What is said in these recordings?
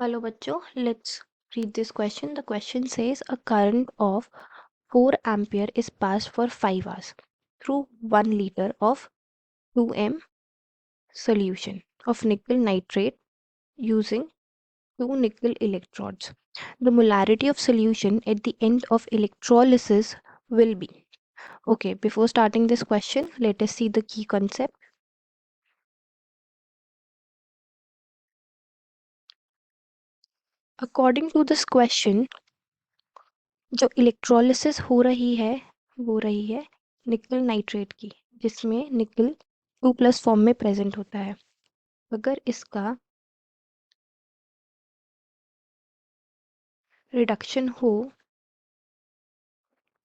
Hello bachcho, let's read this question. The question says a current of 4 ampere is passed for 5 hours through 1 liter of 2m solution of nickel nitrate using 2 nickel electrodes. The molarity of solution at the end of electrolysis will be. Okay, before starting this question, let us see the key concept. According to this question, जो electrolysis हो रही है वो रही है निकल nitrate की, जिसमें निकल 2+ फॉर्म में प्रेजेंट होता है. अगर इसका रिडक्शन हो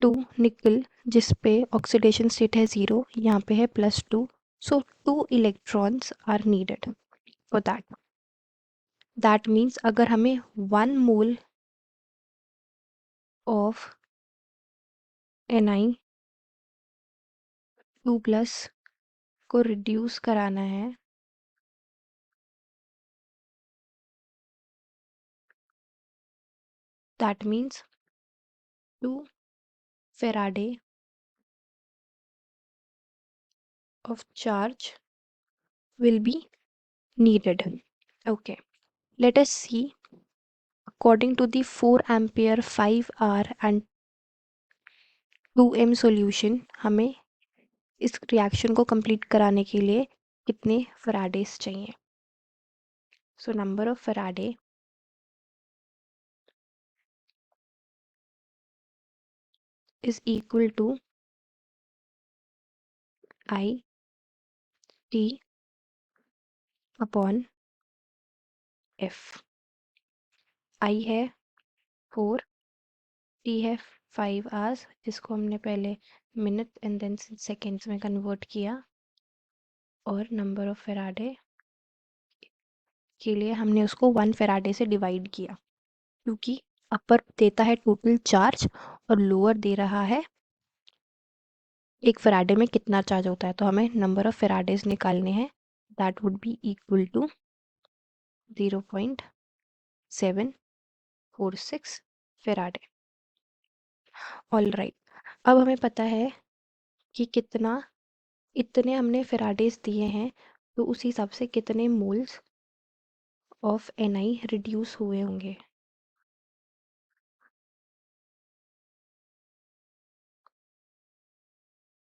टू निकल जिस पे ऑक्सीडेशन स्टेट है 0, यहाँ पे है +2, so 2 electrons are needed for that means अगर हमें 1 मोल ऑफ Ni2+ को रिड्यूस कराना है that means 2 Farad of charge will be needed. Okay, let us see. According to the 4 ampere 5R and 2m solution, हमें इस reaction को complete कराने के लिए कितने फैराडेस चाहिए. So number of Faraday is equal to I T upon F. I है 4, T है 5 hours, जिसको हमने पहले मिनट एंड देन सेकेंड्स में कन्वर्ट किया, और नंबर ऑफ फैराडे के लिए हमने उसको 1 फैराडे से डिवाइड किया, क्योंकि अपर देता है टोटल चार्ज और लोअर दे रहा है एक फैराडे में कितना चार्ज होता है. तो हमें नंबर ऑफ फैराडेज निकालने हैं. That would be equal to 0.746 faraday. All right, अब हमें पता है कि कितना इतने हमने फैराडेज दिए हैं, तो उसी हिसाब से कितने मोल्स ऑफ Ni रिड्यूस हुए होंगे.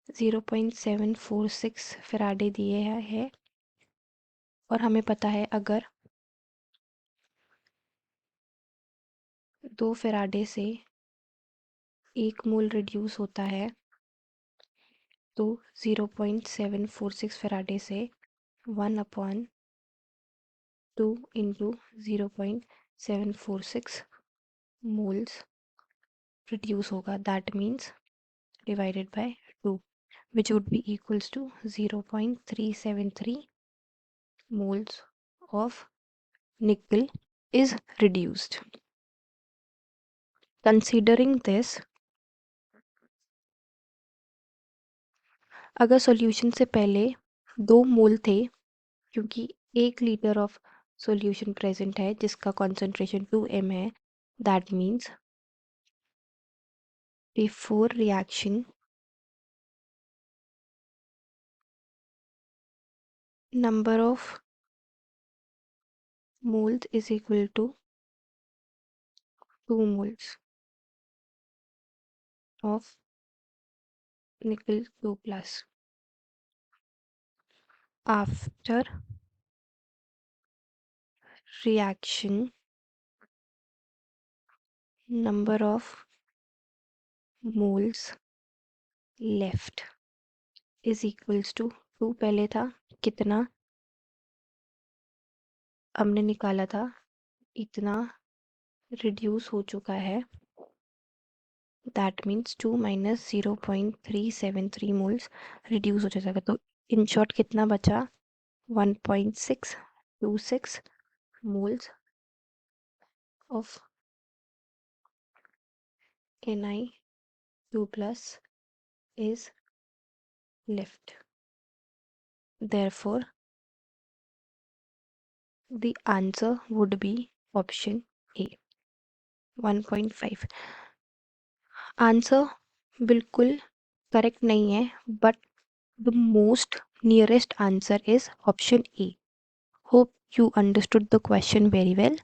जीरो 0.746 फैराडे दिए है, और हमें पता है अगर 2 फैराडे से 1 मोल रिड्यूस होता है, तो 0.746 फैराडे से 1/2 इंटू 0.746 मोल्स रिड्यूस होगा. That means divided by 2, which would be equals to 0.373 moles of nickel is reduced. Considering this, अगर सॉल्यूशन से पहले 2 मोल थे, क्योंकि 1 लीटर ऑफ सॉल्यूशन प्रेजेंट है जिसका कॉन्सेंट्रेशन 2m है, that means before reaction number of moles is equal to 2 moles of nickel 2+. After reaction, number of moles left is equals to 2 पहले था, कितना हमने निकाला था इतना रिड्यूस हो चुका है. That means 2 minus 0.373 moles reduce हो जाएगा. तो इन शॉर्ट कितना बचा, 1.626 moles of Ni2+ is left. Therefore, the answer would be option A. 1.5 answer बिल्कुल करेक्ट नहीं है, but the most nearest answer is option A. Hope you understood the question very well.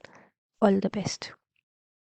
All the best.